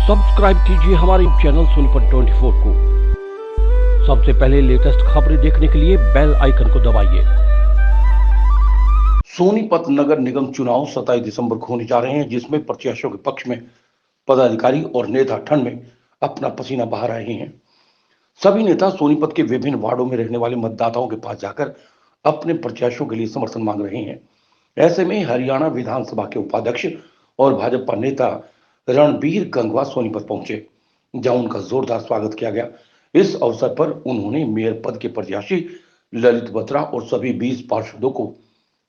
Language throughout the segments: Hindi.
सब्सक्राइब कीजिए हमारे चैनल सोनीपत 24 को। सबसे पहले लेटेस्ट खबरें देखने के लिए बेल आइकन को दबाइए। सोनीपत नगर निगम चुनाव 27 दिसंबर को होने जा रहे हैं, जिसमें प्रत्याशियों के पक्ष में पदाधिकारी और नेता ठंड में अपना पसीना बहा रहे हैं। सभी नेता सोनीपत के विभिन्न वार्डों में रहने वाले मतदाताओं के पास जाकर अपने प्रत्याशियों के लिए समर्थन मांग रहे हैं। ऐसे में हरियाणा विधानसभा के उपाध्यक्ष और भाजपा नेता रणबीर गंगवा सोनीपत पहुंचे, जहां उनका जोरदार स्वागत किया गया। इस अवसर पर उन्होंने मेयर पद के प्रत्याशी ललित बत्रा और सभी 20 पार्षदों को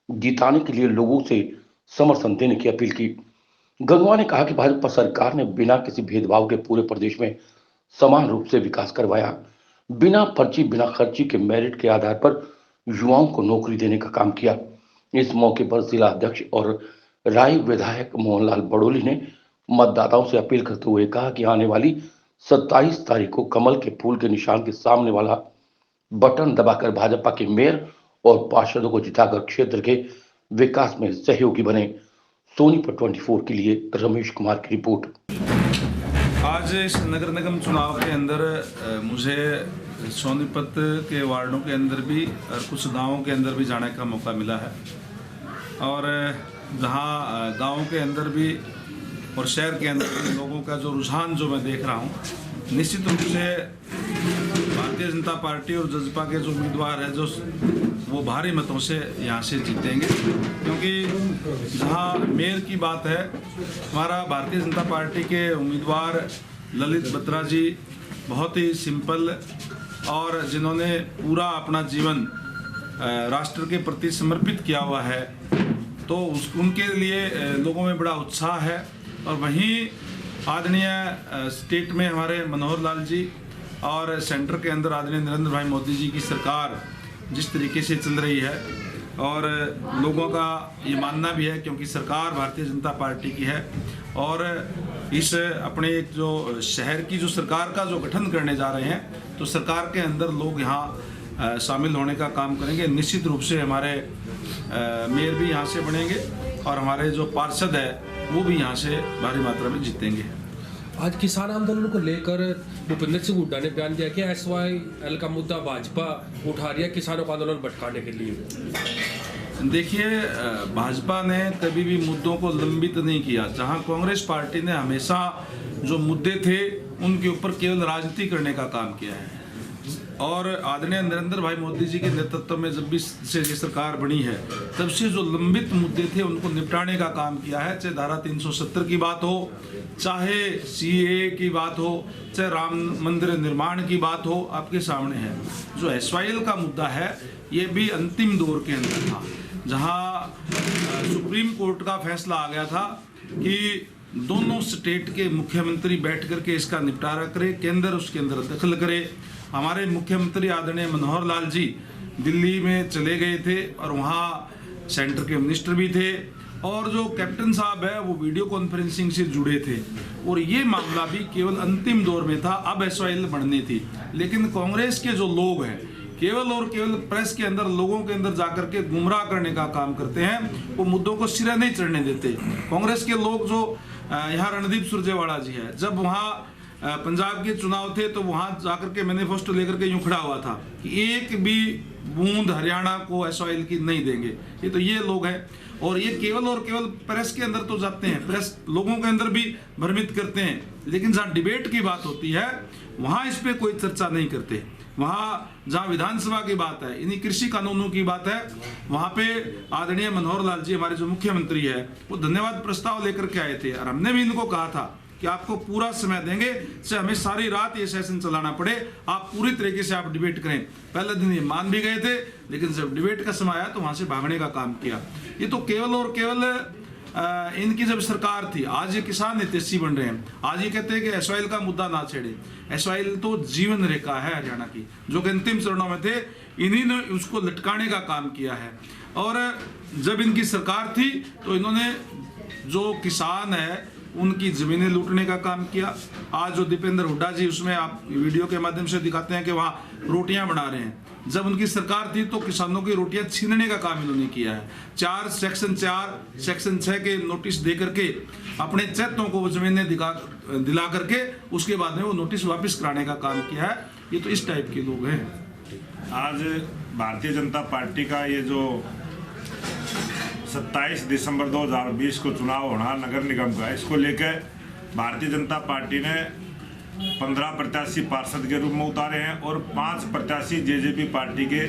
जिताने के लिए लोगों से समर्थन देने की अपील की। गंगवा ने कहा कि भाजपा सरकार ने बिना किसी भेदभाव के पूरे प्रदेश में समान रूप से विकास करवाया। बिना पर्ची बिना खर्ची के मेरिट के आधार पर युवाओं को नौकरी देने का काम किया। इस मौके पर जिला अध्यक्ष और राय विधायक मोहनलाल बड़ोली ने मतदाताओं से अपील करते हुए कहा कि आने वाली 27 तारीख को कमल के फूल के निशान के सामने वाला बटन दबाकर भाजपा के मेयर और पार्षदों को जिताकर क्षेत्र के विकास में सहयोगी बने। सोनीपत 24 के लिए रमेश कुमार की रिपोर्ट। आज इस नगर निगम चुनाव के अंदर मुझे सोनीपत के वार्डों के अंदर भी और कुछ गांवों के अंदर भी जाने का मौका मिला है, और जहां गांवों के अंदर भी और शहर के अंदर भी लोगों का जो रुझान जो मैं देख रहा हूं, निश्चित रूप से भारतीय जनता पार्टी और जजपा के जो उम्मीदवार है जो वो भारी मतों से यहाँ से जीतेंगे। क्योंकि जहाँ मेयर की बात है, हमारा भारतीय जनता पार्टी के उम्मीदवार ललित बत्रा जी बहुत ही सिंपल और जिन्होंने पूरा अपना जीवन राष्ट्र के प्रति समर्पित किया हुआ है, तो उनके लिए लोगों में बड़ा उत्साह है। और वहीं आदरणीय स्टेट में हमारे मनोहर लाल जी और सेंटर के अंदर आदरणीय नरेंद्र भाई मोदी जी की सरकार जिस तरीके से चल रही है, और लोगों का ये मानना भी है क्योंकि सरकार भारतीय जनता पार्टी की है, और इस अपने एक जो शहर की जो सरकार का जो गठन करने जा रहे हैं, तो सरकार के अंदर लोग यहाँ शामिल होने का काम करेंगे। निश्चित रूप से हमारे मेयर भी यहाँ से बनेंगे और हमारे जो पार्षद है वो भी यहाँ से भारी मात्रा में जीतेंगे। आज किसान आंदोलन को लेकर भूपेंद्र सिंह हुड्डा ने बयान दिया कि SYL का मुद्दा भाजपा उठा रही है किसानों का आंदोलन भटकाने के लिए। देखिए, भाजपा ने कभी भी मुद्दों को लंबित नहीं किया। जहां कांग्रेस पार्टी ने हमेशा जो मुद्दे थे उनके ऊपर केवल राजनीति करने का काम किया है, और आदरणीय नरेंद्र भाई मोदी जी के नेतृत्व में जब भी से ये सरकार बनी है, तब से जो लंबित मुद्दे थे उनको निपटाने का काम किया है। चाहे धारा 370 की बात हो, चाहे CAA की बात हो, चाहे राम मंदिर निर्माण की बात हो, आपके सामने है। जो SYL का मुद्दा है, ये भी अंतिम दौर के अंदर था, जहां सुप्रीम कोर्ट का फैसला आ गया था कि दोनों स्टेट के मुख्यमंत्री बैठ करके इसका निपटारा करे, केंद्र उसके अंदर दखल करे। हमारे मुख्यमंत्री आदरणीय मनोहर लाल जी दिल्ली में चले गए थे और वहाँ सेंटर के मिनिस्टर भी थे, और जो कैप्टन साहब है वो वीडियो कॉन्फ्रेंसिंग से जुड़े थे, और ये मामला भी केवल अंतिम दौर में था। अब SYL बढ़नी थी, लेकिन कांग्रेस के जो लोग हैं केवल और केवल प्रेस के अंदर लोगों के अंदर जाकर के गुमराह करने का काम करते हैं, वो मुद्दों को सिरा नहीं चढ़ने देते। कांग्रेस के लोग जो यहाँ रणदीप सुरजेवाला जी है, जब वहाँ पंजाब के चुनाव थे तो वहां जाकर के मैनिफेस्टो लेकर के यूं खड़ा हुआ था कि एक भी बूंद हरियाणा को SYL की नहीं देंगे। ये तो ये लोग हैं, और ये केवल और केवल प्रेस के अंदर तो जाते हैं, प्रेस लोगों के अंदर भी भ्रमित करते हैं, लेकिन जहां डिबेट की बात होती है वहां इस पे कोई चर्चा नहीं करते। वहां जहां विधानसभा की बात है, इन्हीं कृषि कानूनों की बात है, वहां पे आदरणीय मनोहर लाल जी हमारे जो मुख्यमंत्री है वो धन्यवाद प्रस्ताव लेकर के आए थे, और हमने भी इनको कहा था कि आपको पूरा समय देंगे, चाहे हमें सारी रात ये सेशन चलाना पड़े, आप पूरी तरीके से आप डिबेट करें। पहले दिन ये मान भी गए थे, लेकिन जब डिबेट का समय आया तो वहां से भागने का काम किया। ये तो केवल और केवल इनकी जब सरकार थी, आज ये किसान हितैषी बन रहे हैं, आज ये कहते हैं कि SYL का मुद्दा ना छेड़े। SYL तो जीवन रेखा है हरियाणा की, जो कि अंतिम चरणों में थे, इन्हीं ने उसको लटकाने का काम किया है। और जब इनकी सरकार थी तो इन्होंने जो किसान है उनकी जमीनें लूटने का काम किया। आज जो दीपेंद्र हुड्डा जी, उसमें आप वीडियो के माध्यम से दिखाते हैं कि वहाँ रोटियां बना रहे हैं। जब उनकी सरकार थी तो किसानों की रोटियां छीनने का काम इन्होंने किया है। सेक्शन 4 सेक्शन 6 के नोटिस दे करके अपने चैतों को वो जमीनें दिला करके उसके बाद में वो नोटिस वापस कराने का काम किया है। ये तो इस टाइप के लोग हैं। आज भारतीय जनता पार्टी का ये जो 27 दिसंबर 2020 को चुनाव होना नगर निगम का, इसको लेकर भारतीय जनता पार्टी ने 15 प्रत्याशी पार्षद के रूप में उतारे हैं और 5 प्रत्याशी जेजेपी पार्टी के,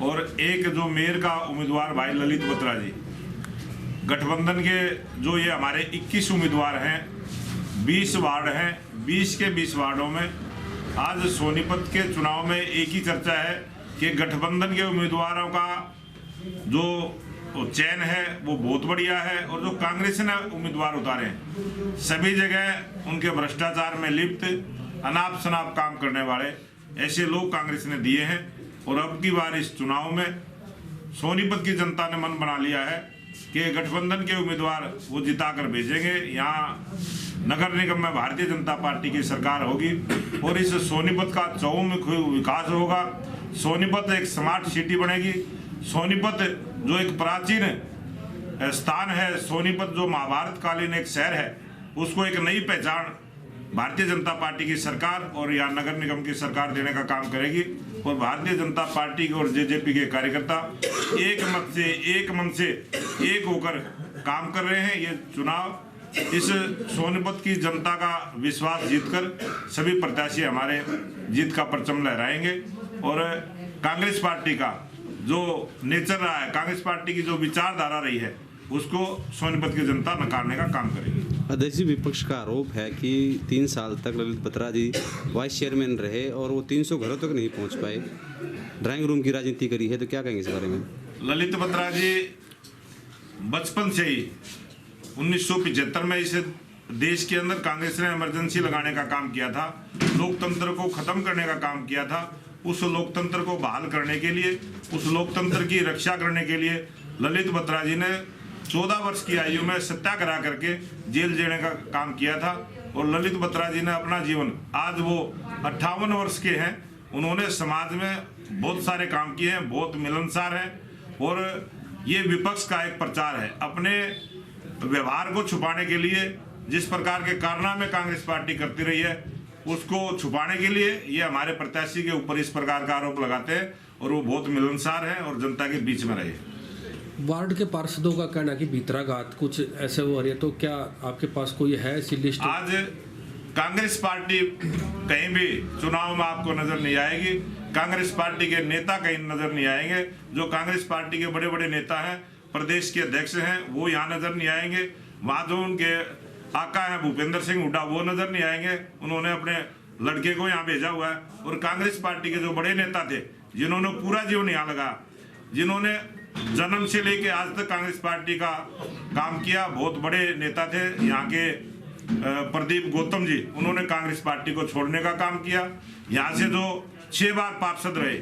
और एक जो मेयर का उम्मीदवार भाई ललित बत्रा जी। गठबंधन के जो ये हमारे 21 उम्मीदवार हैं, 20 वार्ड हैं, 20 के 20 वार्डों में आज सोनीपत के चुनाव में एक ही चर्चा है कि गठबंधन के उम्मीदवारों का जो चयन है वो बहुत बढ़िया है, और जो कांग्रेस ने उम्मीदवार उतारे हैं सभी जगह उनके भ्रष्टाचार में लिप्त, अनाप शनाप काम करने वाले ऐसे लोग कांग्रेस ने दिए हैं। और अब की बार इस चुनाव में सोनीपत की जनता ने मन बना लिया है कि गठबंधन के उम्मीदवार वो जिता कर भेजेंगे। यहाँ नगर निगम में भारतीय जनता पार्टी की सरकार होगी और इस सोनीपत का चहुमुखी विकास होगा। सोनीपत एक स्मार्ट सिटी बनेगी। सोनीपत जो एक प्राचीन स्थान है, सोनीपत जो महाभारत कालीन एक शहर है, उसको एक नई पहचान भारतीय जनता पार्टी की सरकार और यहाँ नगर निगम की सरकार देने का काम करेगी। और भारतीय जनता पार्टी और जेजेपी के कार्यकर्ता एक मन से एक होकर काम कर रहे हैं। ये चुनाव इस सोनीपत की जनता का विश्वास जीतकर सभी प्रत्याशी हमारे जीत का परचम लहराएंगे। और कांग्रेस पार्टी का जो नेचर रहा है, कांग्रेस पार्टी की जो विचारधारा रही है, उसको सोनीपत की जनता नकारने का काम करेगी। अध्यक्ष जी, विपक्ष का आरोप है कि 3 साल तक ललित बत्रा जी वाइस चेयरमैन रहे और वो 300 घरों तक नहीं पहुंच पाए, ड्राइंग रूम की राजनीति करी है, तो क्या कहेंगे इस बारे में? ललित बत्रा जी बचपन से ही 1975 में इस देश के अंदर कांग्रेस ने इमरजेंसी लगाने का काम किया था, लोकतंत्र को खत्म करने का काम किया था। उस लोकतंत्र को बहाल करने के लिए, उस लोकतंत्र की रक्षा करने के लिए ललित बत्रा जी ने 14 वर्ष की आयु में सत्याग्रह करके जेल जाने का काम किया था। और ललित बत्रा जी ने अपना जीवन, आज वो 58 वर्ष के हैं, उन्होंने समाज में बहुत सारे काम किए हैं, बहुत मिलनसार हैं। और ये विपक्ष का एक प्रचार है, अपने व्यवहार को छुपाने के लिए जिस प्रकार के कारनामे कांग्रेस पार्टी करती रही है, उसको छुपाने के लिए ये हमारे प्रत्याशी के ऊपर इस प्रकार का आरोप लगाते हैं। और वो बहुत मिलनसार हैं और जनता के बीच में रहे। वार्ड के पार्षदों का कहना कि भीतराघात कुछ ऐसे हो रही है, तो क्या आपके पास कोई है ऐसी लिस्ट? आज कांग्रेस पार्टी कहीं भी चुनाव में आपको नजर नहीं आएगी। कांग्रेस पार्टी के नेता कहीं नजर नहीं आएंगे। जो कांग्रेस पार्टी के बड़े बड़े नेता हैं, प्रदेश के अध्यक्ष हैं, वो यहाँ नजर नहीं आएंगे। वहाँ जो उनके आका है भूपेंद्र सिंह हुड्डा, वो नजर नहीं आएंगे। उन्होंने अपने लड़के को यहाँ भेजा हुआ है। और कांग्रेस पार्टी के जो बड़े नेता थे, जिन्होंने पूरा जीवन यहाँ लगा, जिन्होंने जन्म से लेके आज तक कांग्रेस पार्टी का काम किया, बहुत बड़े नेता थे यहाँ के प्रदीप गौतम जी, उन्होंने कांग्रेस पार्टी को छोड़ने का काम किया। यहाँ से जो 6 बार पार्षद रहे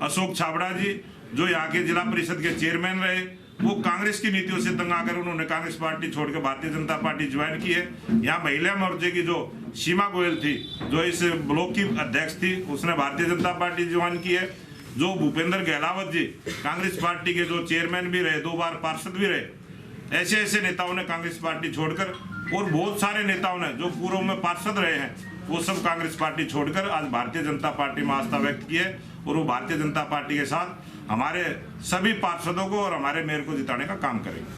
अशोक छाबड़ा जी, जो यहाँ के जिला परिषद के चेयरमैन रहे, वो कांग्रेस की नीतियों से तंग आकर उन्होंने कांग्रेस पार्टी छोड़कर भारतीय जनता पार्टी ज्वाइन की है। यहाँ महिला मोर्चे की जो सीमा गोयल थी, जो इस ब्लॉक की अध्यक्ष थी, उसने भारतीय जनता पार्टी ज्वाइन की है। जो भूपेंद्र गहलावत जी कांग्रेस पार्टी के जो चेयरमैन भी रहे, 2 बार पार्षद भी रहे, ऐसे ऐसे नेताओं ने कांग्रेस पार्टी छोड़कर, और बहुत सारे नेताओं ने जो पूर्व में पार्षद रहे हैं, वो सब कांग्रेस पार्टी छोड़कर आज भारतीय जनता पार्टी में आस्था व्यक्त की है। और वो भारतीय जनता पार्टी के साथ हमारे सभी पार्षदों को और हमारे मेयर को जिताने का काम करेंगे।